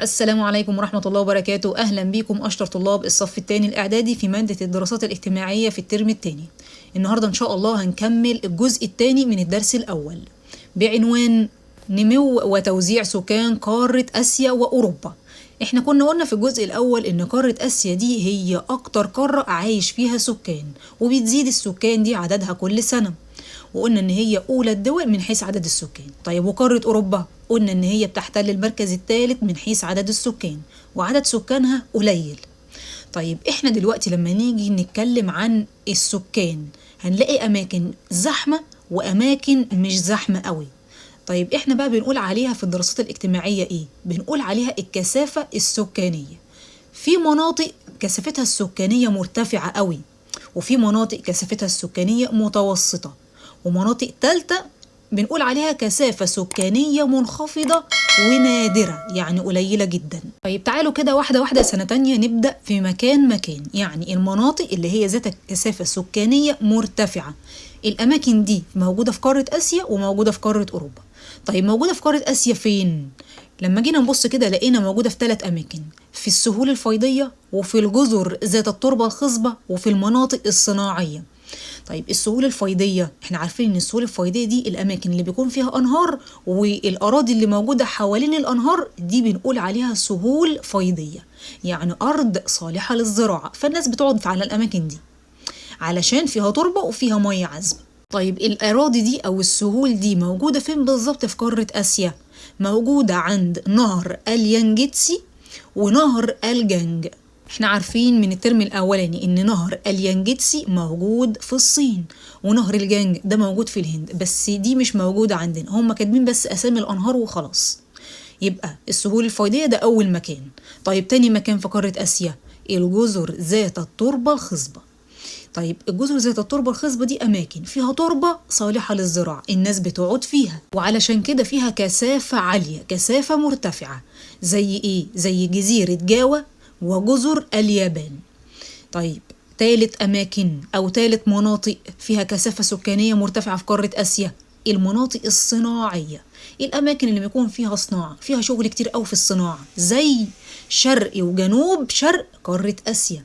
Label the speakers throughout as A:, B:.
A: السلام عليكم ورحمة الله وبركاته. أهلا بكم أشطر طلاب الصف الثاني الإعدادي في مادة الدراسات الاجتماعية في الترم الثاني. النهاردة إن شاء الله هنكمل الجزء الثاني من الدرس الأول بعنوان نمو وتوزيع سكان قارة آسيا وأوروبا. احنا كنا قلنا في الجزء الأول إن قارة آسيا دي هي أكتر قارة عايش فيها سكان، وبتزيد السكان دي عددها كل سنة، وقلنا إن هي أولى الدول من حيث عدد السكان. طيب وقارة أوروبا قلنا إن هي بتحتل المركز الثالث من حيث عدد السكان، وعدد سكانها قليل. طيب إحنا دلوقتي لما نيجي نتكلم عن السكان هنلاقي أماكن زحمة وأماكن مش زحمة قوي. طيب إحنا بقى بنقول عليها في الدراسات الاجتماعية إيه؟ بنقول عليها الكثافة السكانية. في مناطق كثافتها السكانية مرتفعة قوي، وفي مناطق كثافتها السكانية متوسطة، ومناطق تالتة بنقول عليها كثافة سكانية منخفضة ونادرة، يعني قليلة جدا. طيب تعالوا كده واحدة واحدة سنة تانية نبدأ في مكان، يعني المناطق اللي هي ذات كثافة سكانية مرتفعة. الأماكن دي موجودة في قارة آسيا وموجودة في قارة أوروبا. طيب موجودة في قارة آسيا فين؟ لما جينا نبص كده لقينا موجودة في 3 أماكن: في السهول الفيضية، وفي الجزر ذات التربة الخصبة، وفي المناطق الصناعية. طيب السهول الفيضية، احنا عارفين ان السهول الفيضية دي الأماكن اللي بيكون فيها أنهار، والأراضي اللي موجودة حوالين الأنهار دي بنقول عليها سهول فيضية، يعني أرض صالحة للزراعة، فالناس بتقعد على الأماكن دي علشان فيها تربة وفيها مية عذبة. طيب الأراضي دي أو السهول دي موجودة فين بالظبط في قارة آسيا؟ موجودة عند نهر اليانجتسي ونهر الجنج. احنا عارفين من الترم الأولاني إن نهر اليانجتسي موجود في الصين، ونهر الجنج ده موجود في الهند، بس دي مش موجودة عندنا، هم كاتبين بس أسامي الأنهار وخلاص. يبقى السهول الفيضية ده أول مكان. طيب تاني مكان في قارة آسيا الجزر ذات التربة الخصبة. طيب الجزر ذات التربة الخصبة دي أماكن فيها تربة صالحة للزراعة، الناس بتقعد فيها، وعلشان كده فيها كثافة عالية، كثافة مرتفعة. زي إيه؟ زي جزيرة جاوا وجزر اليابان. طيب تالت أماكن أو تالت مناطق فيها كثافة سكانية مرتفعة في قارة آسيا المناطق الصناعية. الأماكن اللي بيكون فيها صناعة، فيها شغل كتير أوي في الصناعة، زي شرق وجنوب شرق قارة آسيا،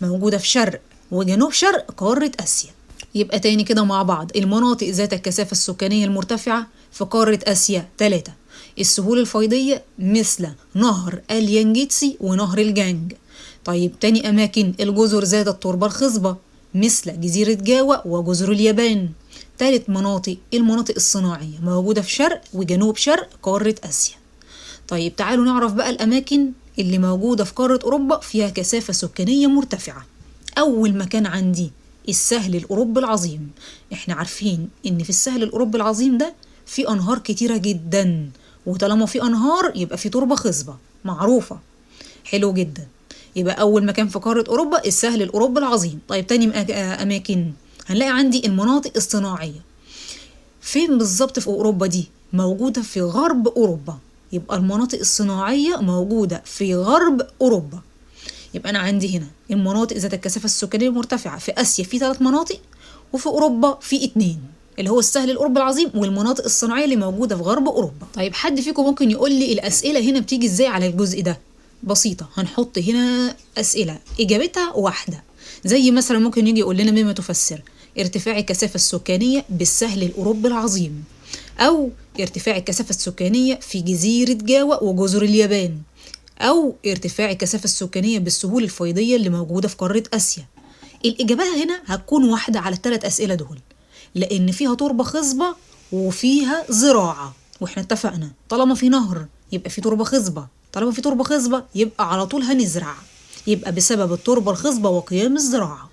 A: موجودة في شرق وجنوب شرق قارة آسيا. يبقى تاني كده مع بعض: المناطق ذات الكثافة السكانية المرتفعة في قارة آسيا 3: السهول الفيضية مثل نهر اليانجتسي ونهر الجانج. طيب تاني أماكن الجزر ذات التربة الخصبة مثل جزيرة جاوا وجزر اليابان. تالت مناطق المناطق الصناعية موجودة في شرق وجنوب شرق قارة آسيا. طيب تعالوا نعرف بقى الأماكن اللي موجودة في قارة أوروبا فيها كثافة سكانية مرتفعة. أول مكان عندي السهل الأوروبي العظيم. احنا عارفين إن في السهل الأوروبي العظيم ده في أنهار كتيرة جدا، وطالما في أنهار يبقى في تربة خصبة معروفة. حلو جدا. يبقى أول مكان في قارة أوروبا السهل الأوروبي العظيم. طيب تاني أماكن هنلاقي عندي المناطق الصناعية. فين بالظبط في أوروبا دي؟ موجودة في غرب أوروبا. يبقى المناطق الصناعية موجودة في غرب أوروبا. يبقى أنا عندي هنا المناطق ذات الكثافة السكانية المرتفعة في آسيا في 3 مناطق، وفي أوروبا في 2 اللي هو السهل الأوروبي العظيم والمناطق الصناعية اللي موجودة في غرب أوروبا. طيب حد فيكم ممكن يقول لي الأسئلة هنا بتيجي إزاي على الجزء ده؟ بسيطة، هنحط هنا أسئلة إجابتها واحدة، زي مثلا ممكن يجي يقول لنا بما تفسر ارتفاع الكثافة السكانية بالسهل الأوروبي العظيم، أو ارتفاع الكثافة السكانية في جزيرة جاوا وجزر اليابان، أو ارتفاع الكثافة السكانية بالسهول الفيضية اللي موجودة في قارة آسيا. الإجابة هنا هتكون واحدة على ال3 أسئلة دول، لأن فيها تربة خصبة وفيها زراعة، وإحنا اتفقنا طالما في نهر يبقى في تربة خصبة، طالما في تربة خصبة يبقى على طول هنزرع، يبقى بسبب التربة الخصبة وقيام الزراعة.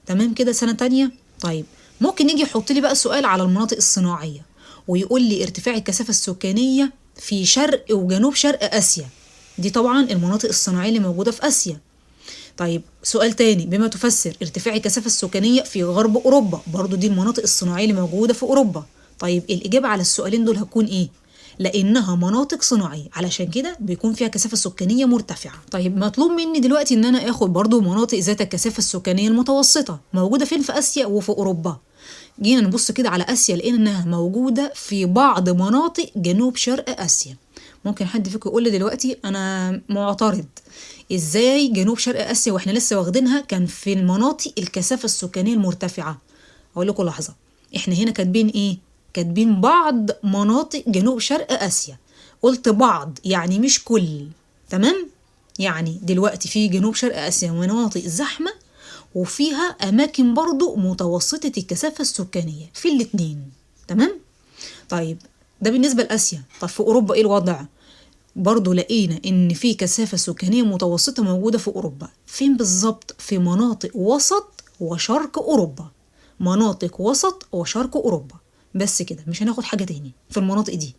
A: تمام كده سنة تانية؟ طيب ممكن يجي يحط لي بقى سؤال على المناطق الصناعية ويقول لي ارتفاع الكثافة السكانية في شرق وجنوب شرق آسيا. دي طبعا المناطق الصناعية اللي موجودة في آسيا. طيب سؤال تاني: بما تفسر ارتفاع الكثافة السكانية في غرب أوروبا. برضو دي المناطق الصناعية اللي موجودة في أوروبا. طيب الإجابة على السؤالين دول هتكون إيه؟ لأنها مناطق صناعية، علشان كده بيكون فيها كثافة سكانية مرتفعة. طيب مطلوب مني دلوقتي إن أنا آخد برضو مناطق ذات الكثافة السكانية المتوسطة موجودة فين في آسيا وفي أوروبا. جينا نبص كده على آسيا لقينا إنها موجودة في بعض مناطق جنوب شرق آسيا، ممكن حد فيكم يقول لي دلوقتي أنا معترض، إزاي جنوب شرق آسيا وإحنا لسه واخدينها كان في المناطق الكثافة السكانية المرتفعة؟ أقول لكم لحظة، إحنا هنا كاتبين إيه؟ كاتبين بعض مناطق جنوب شرق آسيا، قلت بعض يعني مش كل، تمام؟ يعني دلوقتي في جنوب شرق آسيا مناطق زحمة وفيها أماكن برضو متوسطة الكثافة السكانية في الاتنين، تمام؟ طيب ده بالنسبة لآسيا. طب في أوروبا إيه الوضع؟ برضو لقينا إن في كثافة سكانية متوسطة موجودة في أوروبا. فين بالظبط؟ في مناطق وسط وشرق أوروبا، مناطق وسط وشرق أوروبا، بس كده، مش هناخد حاجة تاني في المناطق دي.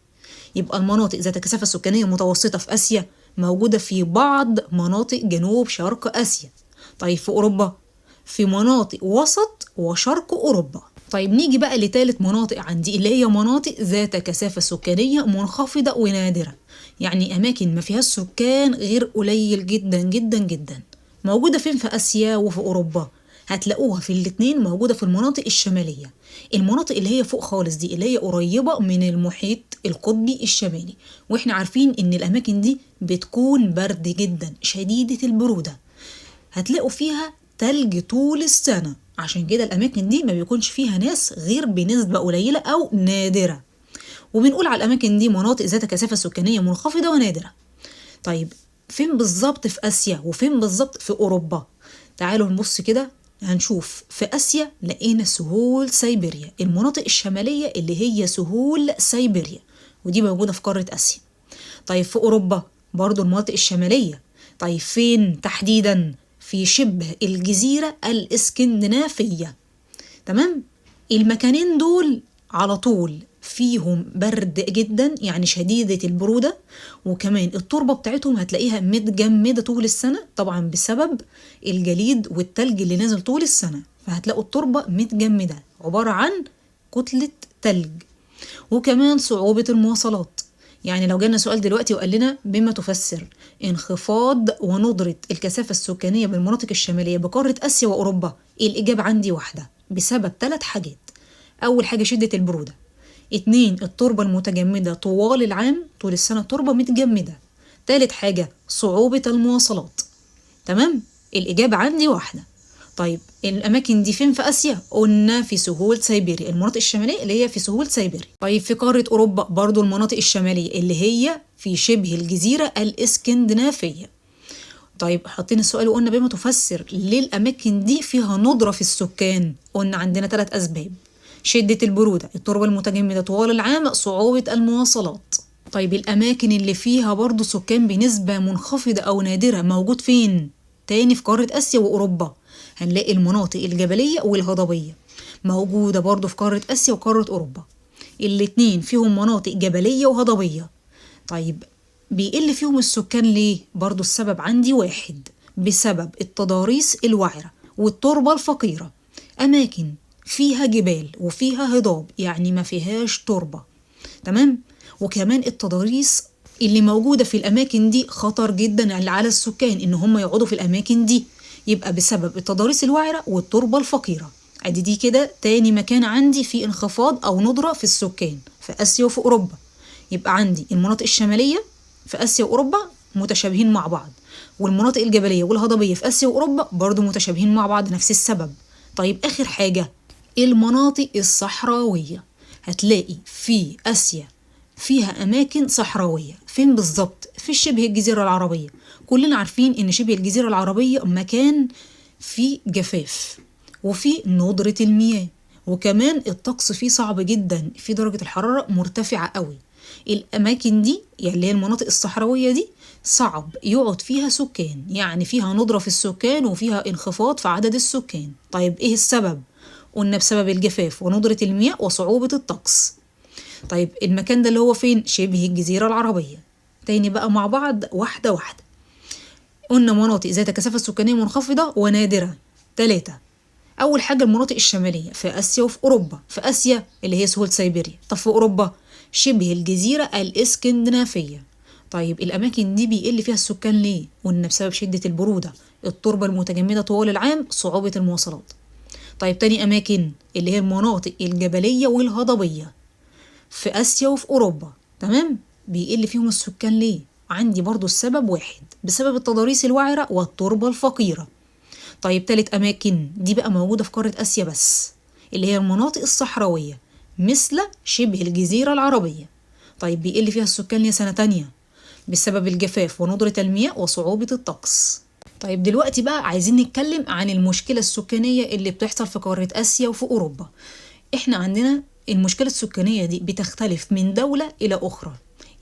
A: يبقى المناطق ذات كثافة سكانية متوسطة في آسيا موجودة في بعض مناطق جنوب شرق آسيا. طيب في أوروبا في مناطق وسط وشرق أوروبا. طيب نيجي بقى لتالت مناطق عندي اللي هي مناطق ذات كثافة سكانية منخفضة ونادرة، يعني أماكن ما فيهاش سكان غير قليل جدا جدا جدا. موجودة فين في آسيا وفي أوروبا؟ هتلاقوها في الاتنين موجودة في المناطق الشمالية، المناطق اللي هي فوق خالص دي اللي هي قريبة من المحيط القطبي الشمالي، واحنا عارفين ان الأماكن دي بتكون برد جدا شديدة البرودة، هتلاقوا فيها تلج طول السنة، عشان كده الأماكن دي ما بيكونش فيها ناس غير بنسبة قليلة أو نادرة، وبنقول على الأماكن دي مناطق ذات كثافة سكانية منخفضة ونادرة. طيب فين بالظبط في آسيا وفين بالظبط في أوروبا؟ تعالوا نبص كده، هنشوف في آسيا لقينا سهول سيبيريا، المناطق الشمالية اللي هي سهول سيبيريا، ودي موجودة في قارة آسيا. طيب في أوروبا برضو المناطق الشمالية. طيب فين تحديدا؟ في شبه الجزيرة الإسكندنافية، تمام؟ المكانين دول على طول فيهم برد جدا، يعني شديدة البرودة، وكمان التربة بتاعتهم هتلاقيها متجمدة طول السنة، طبعا بسبب الجليد والتلج اللي نازل طول السنة، فهتلاقوا التربة متجمدة عبارة عن كتلة تلج. وكمان صعوبة المواصلات، يعني لو جالنا سؤال دلوقتي وقال لنا بما تفسر انخفاض وندرة الكثافة السكانية بالمناطق الشمالية بقارة آسيا وأوروبا، الإجابة عندي واحدة، بسبب 3 حاجات. أول حاجة شدة البرودة، 2 التربة المتجمدة طوال العام، طول السنة التربة متجمدة، 3 حاجة صعوبة المواصلات، تمام؟ الإجابة عندي واحدة. طيب الأماكن دي فين في آسيا؟ قلنا في سهول سيبيريا، المناطق الشمالية اللي هي في سهول سيبيريا. طيب في قارة أوروبا برضو المناطق الشمالية اللي هي في شبه الجزيرة الإسكندنافية. طيب حاطين السؤال وقلنا بما تفسر ليه الأماكن دي فيها ندرة في السكان؟ قلنا عندنا 3 أسباب: شدة البرودة، التربة المتجمدة طوال العام، صعوبة المواصلات. طيب الأماكن اللي فيها برضو سكان بنسبة منخفضة أو نادرة موجود فين؟ تاني في قارة آسيا وأوروبا، هنلاقي المناطق الجبلية والهضبية موجودة برضو في قارة آسيا وقارة أوروبا، الاتنين فيهم مناطق جبلية وهضبية. طيب بيقل فيهم السكان ليه؟ برضو السبب عندي واحد، بسبب التضاريس الوعرة والتربة الفقيرة، أماكن فيها جبال وفيها هضاب يعني ما فيهاش تربة، تمام؟ وكمان التضاريس اللي موجودة في الأماكن دي خطر جدا على السكان إن هم يقعدوا في الأماكن دي، يبقى بسبب التضاريس الوعرة والتربة الفقيرة. ادي دي كده تاني مكان عندي في انخفاض أو ندرة في السكان في آسيا وفي أوروبا. يبقى عندي المناطق الشمالية في آسيا وأوروبا متشابهين مع بعض، والمناطق الجبلية والهضبية في آسيا وأوروبا برضو متشابهين مع بعض نفس السبب. طيب آخر حاجة المناطق الصحراوية، هتلاقي في آسيا فيها أماكن صحراوية، فين بالظبط؟ في شبه الجزيرة العربية، كلنا عارفين إن شبه الجزيرة العربية مكان فيه جفاف وفي ندرة المياه، وكمان الطقس فيه صعب جدا، في درجة الحرارة مرتفعة قوي. الأماكن دي يعني اللي هي المناطق الصحراوية دي صعب يقعد فيها سكان، يعني فيها ندرة في السكان وفيها انخفاض في عدد السكان. طيب إيه السبب؟ قلنا بسبب الجفاف وندرة المياه وصعوبة الطقس. طيب المكان ده اللي هو فين؟ شبه الجزيرة العربية. تاني بقى مع بعض واحدة واحدة. قلنا مناطق ذات كثافة سكانية منخفضة ونادرة 3. أول حاجة المناطق الشمالية في آسيا وفي أوروبا، في آسيا اللي هي سهول سيبيريا، طب في أوروبا شبه الجزيرة الإسكندنافية. طيب الأماكن دي بيقل فيها السكان ليه؟ قلنا بسبب شدة البرودة، التربة المتجمدة طوال العام، صعوبة المواصلات. طيب تاني أماكن اللي هي المناطق الجبلية والهضبية في آسيا وفي أوروبا، تمام؟ بيقل فيهم السكان ليه؟ عندي برضو السبب واحد، بسبب التضاريس الوعرة والتربة الفقيرة. طيب تالت أماكن دي بقى موجودة في قارة آسيا بس، اللي هي المناطق الصحراوية مثل شبه الجزيرة العربية. طيب بيقل فيها السكان ليه سنة تانية؟ بسبب الجفاف وندرة المياه وصعوبة الطقس. طيب دلوقتي بقى عايزين نتكلم عن المشكلة السكانية اللي بتحصل في قارة آسيا وفي أوروبا. احنا عندنا المشكلة السكانية دي بتختلف من دولة إلى أخرى،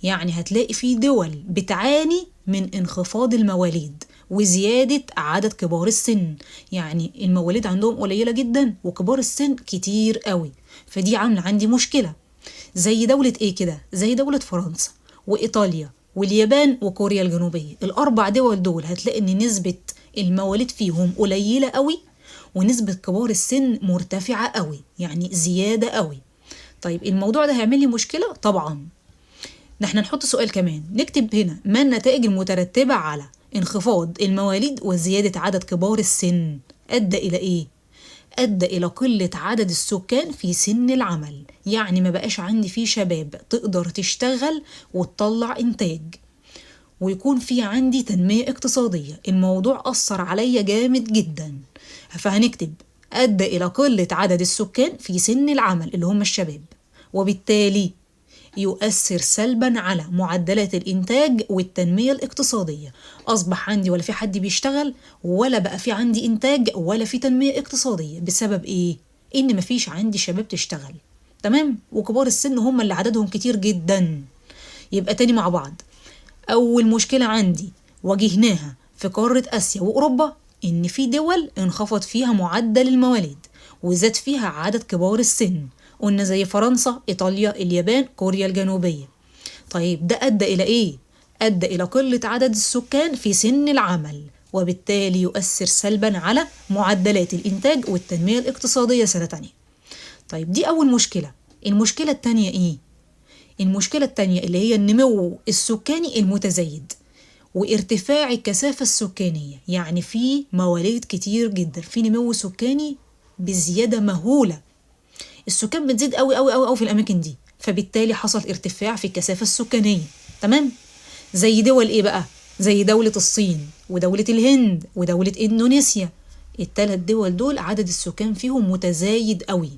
A: يعني هتلاقي في دول بتعاني من انخفاض المواليد وزيادة عدد كبار السن، يعني المواليد عندهم قليلة جدا وكبار السن كتير قوي، فدي عاملة عندي مشكلة. زي دولة ايه كده؟ زي دولة فرنسا وإيطاليا واليابان وكوريا الجنوبية. الأربع دول دول هتلاقي إن نسبة المواليد فيهم قليلة قوي، ونسبة كبار السن مرتفعة قوي، يعني زيادة قوي. طيب الموضوع ده هيعمل لي مشكلة طبعا. نحن نحط سؤال كمان، نكتب هنا ما النتائج المترتبة على انخفاض المواليد وزيادة عدد كبار السن؟ أدى إلى إيه؟ أدى إلى قلة عدد السكان في سن العمل، يعني ما بقاش عندي فيه شباب تقدر تشتغل وتطلع إنتاج، ويكون في عندي تنمية اقتصادية. الموضوع أثر عليا جامد جدا، فهنكتب أدى إلى قلة عدد السكان في سن العمل اللي هم الشباب، وبالتالي يؤثر سلبا على معدلات الإنتاج والتنمية الاقتصادية. أصبح عندي ولا في حد بيشتغل، ولا بقى في عندي إنتاج، ولا في تنمية اقتصادية. بسبب إيه؟ إن مفيش عندي شباب تشتغل، تمام؟ وكبار السن هم اللي عددهم كتير جدا. يبقى تاني مع بعض، أول مشكلة عندي واجهناها في قارة آسيا وأوروبا إن في دول انخفض فيها معدل المواليد وزاد فيها عدد كبار السن، قلنا زي فرنسا، إيطاليا، اليابان، كوريا الجنوبية. طيب ده أدى إلى إيه؟ أدى إلى قلة عدد السكان في سن العمل، وبالتالي يؤثر سلبا على معدلات الإنتاج والتنمية الاقتصادية سنة تانية. طيب دي أول مشكلة. المشكلة التانية إيه؟ المشكلة التانية اللي هي النمو السكاني المتزايد وارتفاع الكثافة السكانية، يعني في مواليد كتير جدا، في نمو سكاني بزيادة مهولة. السكان بتزيد قوي قوي قوي قوي في الأماكن دي، فبالتالي حصل ارتفاع في الكثافة السكانية، تمام؟ زي دول إيه بقى؟ زي دولة الصين ودولة الهند ودولة إندونيسيا. الثلاث دول دول عدد السكان فيهم متزايد قوي،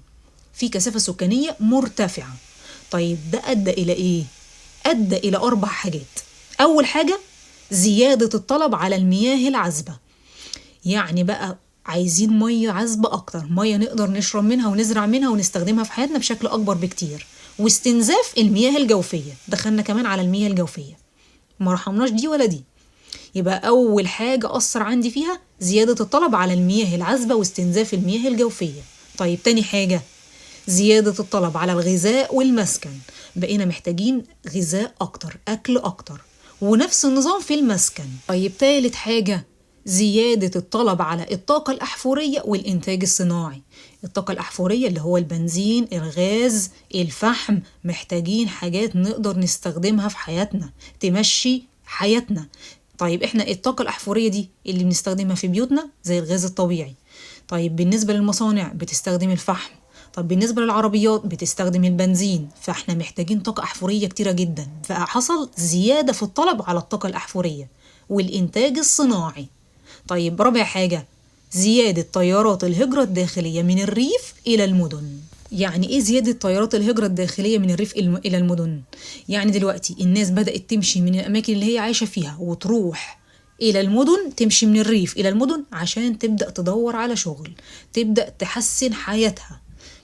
A: في كثافة سكانية مرتفعة. طيب ده أدى إلى إيه؟ أدى إلى 4 حاجات. أول حاجة زيادة الطلب على المياه العذبة، يعني بقى عايزين مية عذبة أكتر، مية نقدر نشرب منها ونزرع منها ونستخدمها في حياتنا بشكل أكبر بكتير. واستنزاف المياه الجوفية، دخلنا كمان على المياه الجوفية، ما رحمناش دي ولا دي. يبقى أول حاجة أثر عندي فيها زيادة الطلب على المياه العذبة واستنزاف المياه الجوفية. طيب تاني حاجة زيادة الطلب على الغذاء والمسكن، بقينا محتاجين غذاء أكتر، أكل أكتر، ونفس النظام في المسكن. طيب تالت حاجة زيادة الطلب على الطاقة الأحفورية والإنتاج الصناعي. الطاقة الأحفورية اللي هو البنزين، الغاز، الفحم، محتاجين حاجات نقدر نستخدمها في حياتنا تمشي حياتنا. طيب احنا الطاقة الأحفورية دي اللي بنستخدمها في بيوتنا زي الغاز الطبيعي. طيب بالنسبة للمصانع بتستخدم الفحم. طب بالنسبة للعربيات بتستخدم البنزين، فاحنا محتاجين طاقة أحفورية كتيرة جدا، فحصل زيادة في الطلب على الطاقة الأحفورية والإنتاج الصناعي. طيب رابع حاجة زيادة طيارات الهجرة الداخلية من الريف إلى المدن. يعني إيه زيادة طيارات الهجرة الداخلية من الريف إلى المدن؟ يعني دلوقتي الناس بدأت تمشي من الأماكن اللي هي عايشة فيها وتروح إلى المدن، تمشي من الريف إلى المدن عشان تبدأ تدور على شغل، تبدأ تحسن حياتها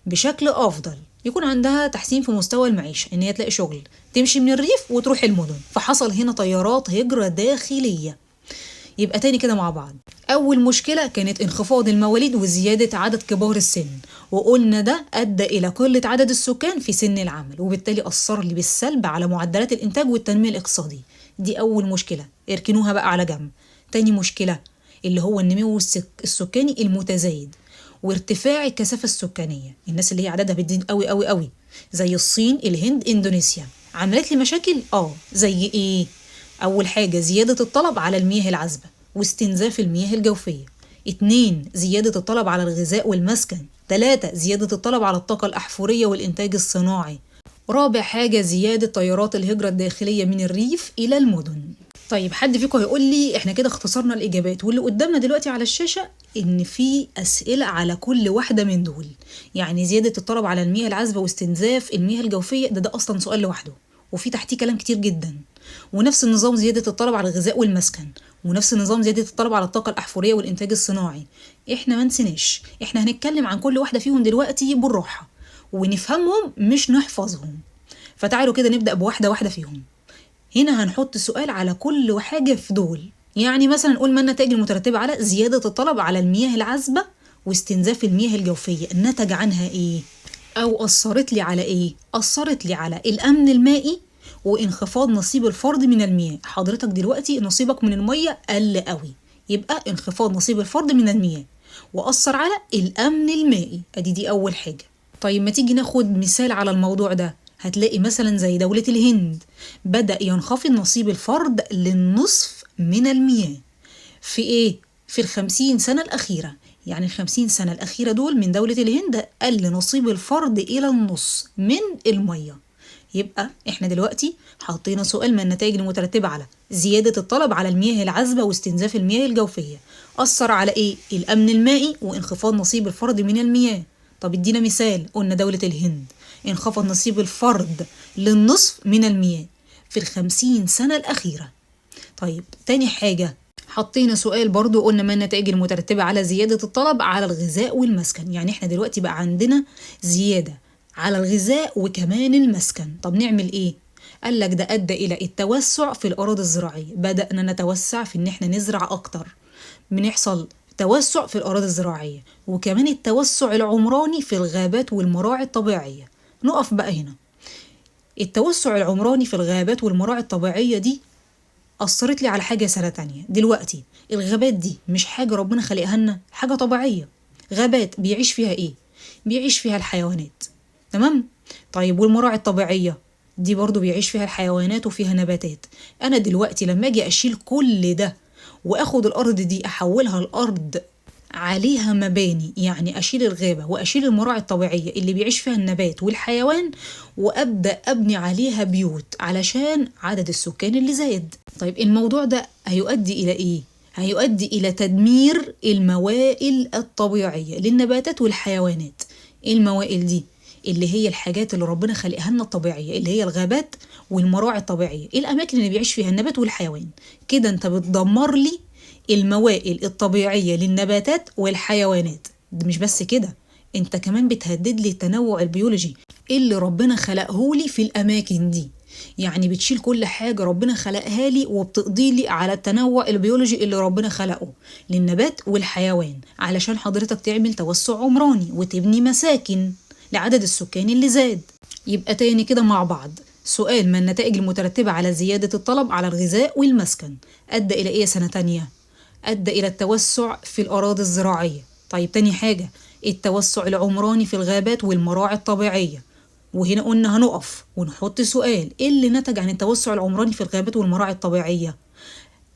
A: بشكل أفضل، يكون عندها تحسين في مستوى المعيشة، إن هي تلاقي شغل، تمشي من الريف وتروح المدن، فحصل هنا طيارات هجرة داخلية. يبقى تاني كده مع بعض، أول مشكلة كانت انخفاض المواليد وزيادة عدد كبار السن، وقلنا ده أدى إلى قلة عدد السكان في سن العمل، وبالتالي أثر لي بالسلب على معدلات الإنتاج والتنمية الاقتصادية. دي أول مشكلة، اركنوها بقى على جنب. تاني مشكلة اللي هو النمو السكاني المتزايد وارتفاع الكثافة السكانية، الناس اللي هي عددها بتزيد قوي قوي قوي زي الصين، الهند، إندونيسيا، عملت لي مشاكل. زي إيه؟ أول حاجة زيادة الطلب على المياه العذبة واستنزاف المياه الجوفية. 2 زيادة الطلب على الغذاء والمسكن. 3 زيادة الطلب على الطاقة الأحفورية والإنتاج الصناعي. رابع حاجة زيادة تيارات الهجرة الداخلية من الريف إلى المدن. طيب حد فيكم هيقول لي احنا كده اختصرنا الإجابات، واللي قدامنا دلوقتي على الشاشة إن في أسئلة على كل واحدة من دول. يعني زيادة الطلب على المياه العذبة واستنزاف المياه الجوفية ده أصلا سؤال لوحده، وفي تحتيه كلام كتير جدا. ونفس النظام زيادة الطلب على الغذاء والمسكن، ونفس النظام زيادة الطلب على الطاقة الأحفورية والإنتاج الصناعي. احنا ما نسيناش، احنا هنتكلم عن كل واحدة فيهم دلوقتي بالراحة ونفهمهم مش نحفظهم. فتعالوا كده نبدأ بواحدة واحدة فيهم. هنا هنحط سؤال على كل حاجة في دول. يعني مثلا نقول ما النتائج المترتبة على زيادة الطلب على المياه العذبة واستنزاف المياه الجوفية، نتج عنها ايه؟ أو أثرت لي على ايه؟ أثرت لي على الأمن المائي وانخفاض نصيب الفرد من المياه. حضرتك دلوقتي نصيبك من المياه قل قوي، يبقى انخفاض نصيب الفرد من المياه وأثر على الأمن المائي. أدي دي أول حاجة. طيب ما تيجي ناخد مثال على الموضوع ده. هتلاقي مثلا زي دولة الهند بدأ ينخفض نصيب الفرد للنصف من المياه في ايه؟ في 50 سنة الأخيرة. يعني 50 سنة الأخيرة دول من دولة الهند قل نصيب الفرد إلى النص من المية. يبقى احنا دلوقتي حطينا سؤال ما النتائج المترتبة على زيادة الطلب على المياه العذبة واستنزاف المياه الجوفية، أثر على ايه؟ الأمن المائي وانخفاض نصيب الفرد من المياه. طب ادينا مثال. قلنا دولة الهند انخفض نصيب الفرد للنصف من المياه في 50 سنة الأخيرة. طيب تاني حاجة حطينا سؤال برضو، قلنا ما النتائج المترتبة على زيادة الطلب على الغذاء والمسكن. يعني احنا دلوقتي بقى عندنا زيادة على الغذاء وكمان المسكن. طب نعمل ايه؟ قال لك ده أدى إلى التوسع في الأراضي الزراعية. بدأنا نتوسع في إن احنا نزرع أكتر، بنحصل توسع في الأراضي الزراعية، وكمان التوسع العمراني في الغابات والمراعي الطبيعية. نقف بقى هنا. التوسع العمراني في الغابات والمراعي الطبيعية دي أثرت لي على حاجة سنة تانية. دلوقتي الغابات دي مش حاجة ربنا خلقها لنا، حاجة طبيعية. غابات بيعيش فيها ايه؟ بيعيش فيها الحيوانات، تمام؟ طيب والمراعي الطبيعية دي برضو بيعيش فيها الحيوانات وفيها نباتات. أنا دلوقتي لما أجي أشيل كل ده وأخد الأرض دي أحولها لأرض عليها مباني، يعني أشيل الغابة وأشيل المراعي الطبيعية اللي بيعيش فيها النبات والحيوان وأبدأ أبني عليها بيوت علشان عدد السكان اللي زاد. طيب الموضوع ده هيؤدي إلى إيه؟ هيؤدي إلى تدمير الموائل الطبيعية للنباتات والحيوانات. الموائل دي اللي هي الحاجات اللي ربنا خلقها لنا الطبيعية، اللي هي الغابات والمراعي الطبيعية، الأماكن اللي بيعيش فيها النبات والحيوان. كده أنت بتدمر لي الموائل الطبيعية للنباتات والحيوانات. ده مش بس كده، انت كمان بتهدد لي التنوع البيولوجي اللي ربنا خلقه لي في الأماكن دي. يعني بتشيل كل حاجة ربنا خلقها لي وبتقضي لي على التنوع البيولوجي اللي ربنا خلقه للنبات والحيوان، علشان حضرتك تعمل توسع عمراني وتبني مساكن لعدد السكان اللي زاد. يبقى تاني كده مع بعض. سؤال ما النتائج المترتبة على زيادة الطلب على الغذاء والمسكن أدى إلى إيه سنة تانية؟ أدى إلى التوسع في الأراضي الزراعية. طيب تاني حاجة التوسع العمراني في الغابات والمراعي الطبيعية. وهنا قلنا هنقف ونحط سؤال، إيه اللي نتج عن التوسع العمراني في الغابات والمراعي الطبيعية؟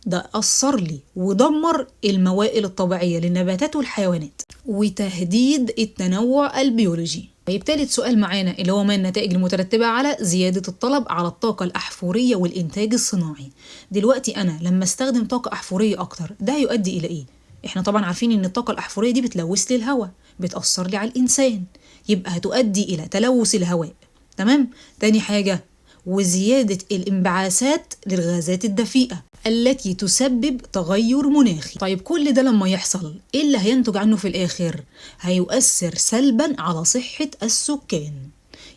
A: ده أثر لي ودمر الموائل الطبيعية للنباتات والحيوانات وتهديد التنوع البيولوجي. طيب تالت سؤال معانا اللي هو ما النتائج المترتبة على زيادة الطلب على الطاقة الأحفورية والإنتاج الصناعي. دلوقتي أنا لما استخدم طاقة أحفورية أكتر ده هيؤدي إلى إيه؟ إحنا طبعا عارفين إن الطاقة الأحفورية دي بتلوث لي الهواء، بتأثر لي على الإنسان، يبقى هتؤدي إلى تلوث الهواء، تمام؟ تاني حاجة وزيادة الانبعاثات للغازات الدفيئة التي تسبب تغير مناخي. طيب كل ده لما يحصل ايه اللي هينتج عنه في الاخر؟ هيؤثر سلبا على صحة السكان.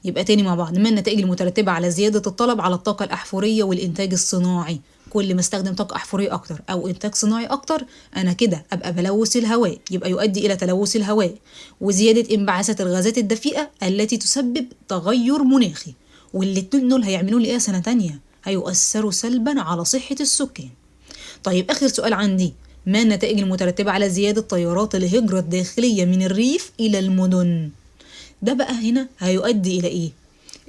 A: يبقى تاني مع بعض، ما النتائج المترتبة على زيادة الطلب على الطاقة الأحفورية والإنتاج الصناعي؟ كل ما استخدم طاقة أحفورية أكتر أو إنتاج صناعي أكتر أنا كده أبقى بلوث الهواء، يبقى يؤدي إلى تلوث الهواء وزيادة انبعاثات الغازات الدفيئة التي تسبب تغير مناخي. والاتنين دول هيعملوا لي إيه سنة تانية؟ هيؤثروا سلبا على صحة السكان. طيب آخر سؤال عندي، ما النتائج المترتبة على زيادة تيارات الهجرة الداخلية من الريف إلى المدن؟ ده بقى هنا هيؤدي إلى إيه؟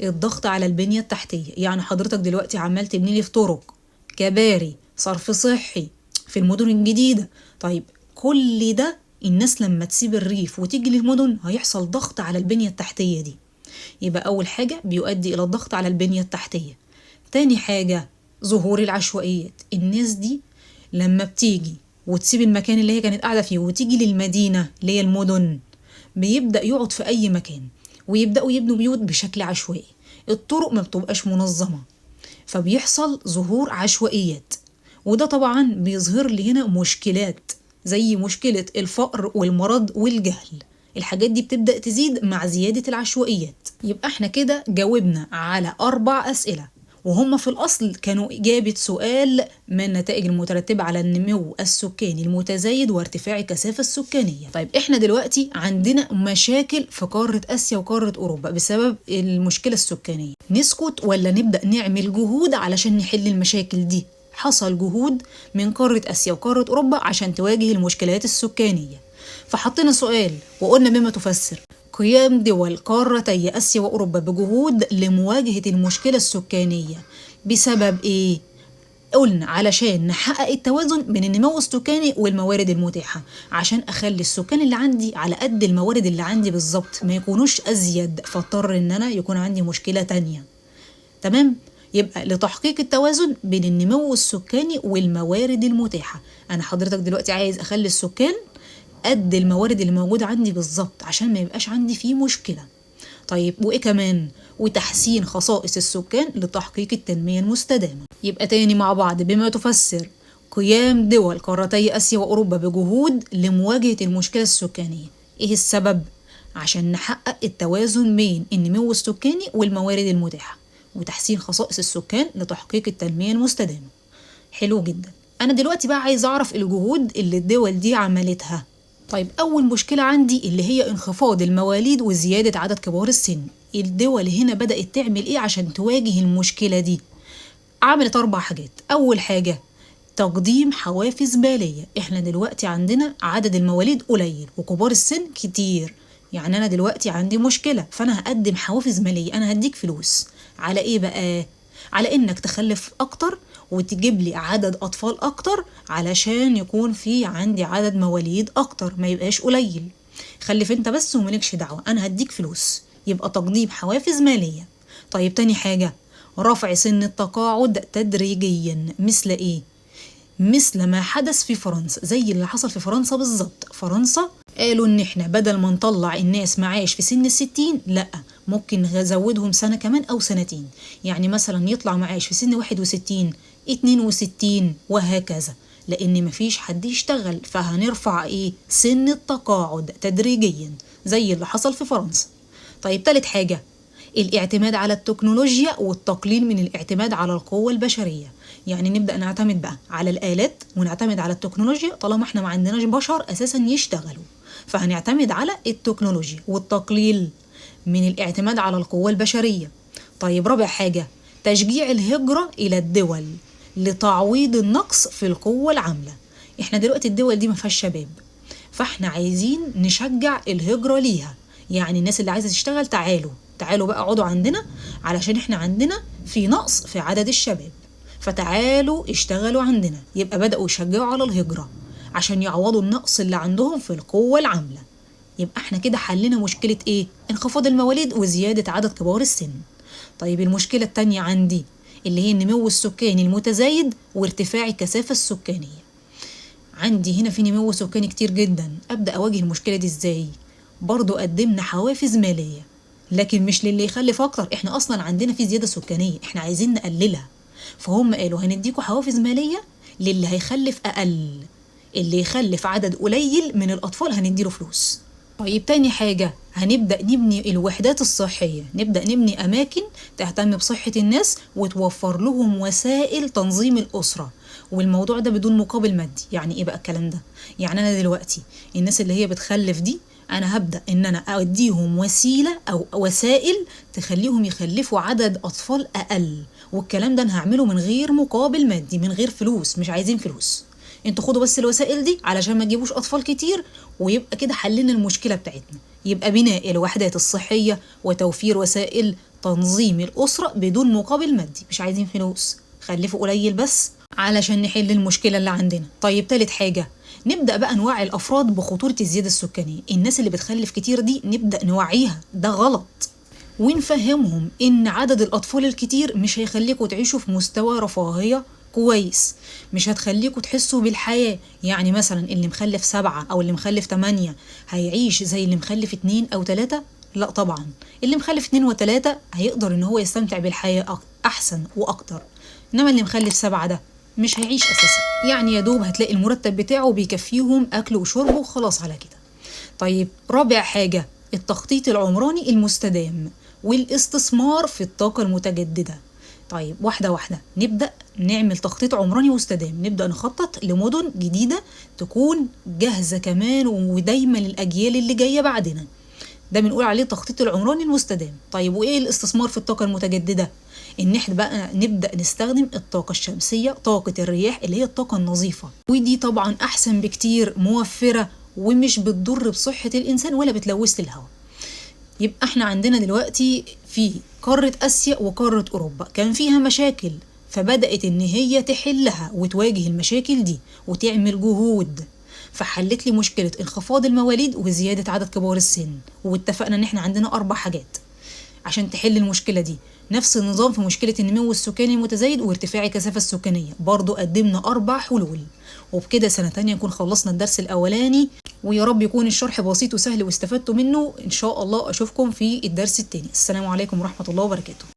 A: الضغط على البنية التحتية. يعني حضرتك دلوقتي عمال تبني لي في طرق، كباري، صرف صحي في المدن الجديدة. طيب كل ده الناس لما تسيب الريف وتيجي للمدن هيحصل ضغط على البنية التحتية دي. يبقى أول حاجة بيؤدي إلى الضغط على البنية التحتية. تاني حاجة ظهور العشوائيات. الناس دي لما بتيجي وتسيب المكان اللي هي كانت قاعدة فيه وتيجي للمدينة اللي هي المدن، بيبدأ يقعد في أي مكان ويبدأوا يبنوا بيوت بشكل عشوائي. الطرق ما بتبقاش منظمة، فبيحصل ظهور عشوائيات، وده طبعا بيظهر لي هنا مشكلات زي مشكلة الفقر والمرض والجهل. الحاجات دي بتبدأ تزيد مع زيادة العشوائيات. يبقى احنا كده جاوبنا على 4 أسئلة، وهم في الأصل كانوا إجابة سؤال ما النتائج المترتبة على النمو السكاني المتزايد وارتفاع الكثافة السكانية. طيب احنا دلوقتي عندنا مشاكل في قارة آسيا وقارة أوروبا بسبب المشكلة السكانية. نسكت ولا نبدأ نعمل جهود علشان نحل المشاكل دي؟ حصل جهود من قارة آسيا وقارة أوروبا عشان تواجه المشكلات السكانية، فحطينا سؤال وقلنا بما تفسر قيام دول قارتي آسيا وأوروبا بجهود لمواجهة المشكلة السكانية بسبب إيه؟ قلنا علشان نحقق التوازن بين النمو السكاني والموارد المتاحة، عشان أخلي السكان اللي عندي على قد الموارد اللي عندي بالظبط، ما يكونوش أزيد فاضطر إن أنا يكون عندي مشكلة تانية. تمام؟ يبقى لتحقيق التوازن بين النمو السكاني والموارد المتاحة، أنا حضرتك دلوقتي عايز أخلي السكان قد الموارد اللي موجودة عندي بالظبط عشان ما يبقاش عندي فيه مشكلة. طيب وإيه كمان؟ وتحسين خصائص السكان لتحقيق التنمية المستدامة. يبقى تاني مع بعض بما تفسر قيام دول قارتي آسيا وأوروبا بجهود لمواجهة المشكلة السكانية. إيه السبب؟ عشان نحقق التوازن بين النمو السكاني والموارد المتاحة وتحسين خصائص السكان لتحقيق التنمية المستدامة. حلو جدا. أنا دلوقتي بقى عايز أعرف الجهود اللي الدول دي عملتها. طيب أول مشكلة عندي اللي هي انخفاض المواليد وزيادة عدد كبار السن. الدول هنا بدأت تعمل إيه عشان تواجه المشكلة دي؟ عملت 4 حاجات. أول حاجة تقديم حوافز مالية. إحنا دلوقتي عندنا عدد المواليد قليل وكبار السن كتير، يعني أنا دلوقتي عندي مشكلة، فأنا هقدم حوافز مالية. أنا هديك فلوس على إيه بقى؟ على إنك تخلف أكتر وتجيب لي عدد أطفال أكتر علشان يكون في عندي عدد مواليد أكتر، ما يبقاش قليل. خلف أنت بس وملكش دعوة، أنا هديك فلوس. يبقى تقديم حوافز مالية. طيب تاني حاجة رفع سن التقاعد تدريجيا. مثل إيه؟ مثل ما حدث في فرنسا، زي اللي حصل في فرنسا بالظبط. فرنسا قالوا إن إحنا بدل ما نطلع الناس معاش في سن 60، لأ، ممكن نزودهم سنة كمان أو سنتين. يعني مثلا يطلع معاش في سن 61 62 وهكذا، لأن مفيش حد يشتغل، فهنرفع إيه؟ سن التقاعد تدريجيا زي اللي حصل في فرنسا. طيب تالت حاجة الاعتماد على التكنولوجيا والتقليل من الاعتماد على القوة البشرية. يعني نبدأ نعتمد بقى على الآلات ونعتمد على التكنولوجيا طالما احنا ما عندناش بشر أساسا يشتغلوا، فهنعتمد على التكنولوجيا والتقليل من الاعتماد على القوة البشرية. طيب رابع حاجة تشجيع الهجرة إلى الدول لتعويض النقص في القوة العاملة. احنا دلوقتي الدول دي ما فيهاش شباب، فاحنا عايزين نشجع الهجرة ليها. يعني الناس اللي عايزة تشتغل تعالوا بقى اقعدوا عندنا علشان احنا عندنا في نقص في عدد الشباب، فتعالوا اشتغلوا عندنا. يبقى بدأوا يشجعوا على الهجرة عشان يعوضوا النقص اللي عندهم في القوة العاملة. يبقى احنا كده حلنا مشكلة ايه؟ انخفاض المواليد وزيادة عدد كبار السن. طيب المشكلة التانية عندي اللي هي النمو السكاني المتزايد وارتفاع الكثافة السكانية. عندي هنا في نمو سكاني كتير جدا، أبدأ أواجه المشكلة دي ازاي؟ برضو قدمنا حوافز مالية، لكن مش للي يخلف أكتر، احنا أصلا عندنا في زيادة سكانية، احنا عايزين نقللها. فهم قالوا هنديكوا حوافز مالية للي هيخلف أقل، اللي يخلف عدد قليل من الأطفال هنديله فلوس. طيب تاني حاجة هنبدأ نبني الوحدات الصحية، نبدأ نبني أماكن تهتم بصحة الناس وتوفر لهم وسائل تنظيم الأسرة، والموضوع ده بدون مقابل مادي. يعني إيه بقى الكلام ده؟ يعني أنا دلوقتي الناس اللي هي بتخلف دي أنا هبدأ إن أنا أديهم وسيلة أو وسائل تخليهم يخلفوا عدد أطفال أقل، والكلام ده أنا هعمله من غير مقابل مادي، من غير فلوس، مش عايزين فلوس. انتوا خدوا بس الوسائل دي علشان ما تجيبوش أطفال كتير، ويبقى كده حلنا المشكلة بتاعتنا. يبقى بناء الوحدات الصحية وتوفير وسائل تنظيم الأسرة بدون مقابل مادي، مش عايزين فلوس، خلفوا قليل بس علشان نحل المشكلة اللي عندنا. طيب تالت حاجة نبدأ بقى نوعي الأفراد بخطورة الزيادة السكانية. الناس اللي بتخلف كتير دي نبدأ نوعيها، ده غلط، ونفهمهم ان عدد الاطفال الكتير مش هيخليكوا تعيشوا في مستوى رفاهية كويس، مش هتخليكوا تحسوا بالحياة. يعني مثلا اللي مخلف 7 او اللي مخلف 8 هيعيش زي اللي مخلف 2 أو 3؟ لا طبعا. اللي مخلف 2 و3 هيقدر ان هو يستمتع بالحياة احسن واكتر، انما اللي مخلف 7 ده مش هيعيش اساسا. يعني يا دوب هتلاقي المرتب بتاعه بيكفيهم اكل وشرب وخلاص على كده. طيب رابع حاجة، التخطيط العمراني المستدام والاستثمار في الطاقة المتجددة. طيب واحدة واحدة نبدأ نعمل تخطيط عمراني مستدام، نبدأ نخطط لمدن جديدة تكون جاهزة كمان ودايما للأجيال اللي جاية بعدنا. ده بنقول عليه التخطيط العمراني المستدام. طيب وإيه الاستثمار في الطاقة المتجددة؟ إن احنا بقى نبدأ نستخدم الطاقة الشمسية، طاقة الرياح اللي هي الطاقة النظيفة، ودي طبعا أحسن بكتير، موفرة ومش بتضر بصحة الإنسان ولا بتلوث الهواء. يبقى احنا عندنا دلوقتي في قارة آسيا وقارة أوروبا كان فيها مشاكل، فبدأت إن هي تحلها وتواجه المشاكل دي وتعمل جهود، فحلت لي مشكلة انخفاض المواليد وزيادة عدد كبار السن. واتفقنا إن احنا عندنا 4 حاجات عشان تحل المشكلة دي. نفس النظام في مشكلة النمو السكاني المتزايد وارتفاع الكثافة السكانية، برضو قدمنا 4 حلول. وبكده سنة تانية نكون خلصنا الدرس الأولاني، ويا رب يكون الشرح بسيط وسهل واستفدتوا منه. إن شاء الله أشوفكم في الدرس التاني. السلام عليكم ورحمة الله وبركاته.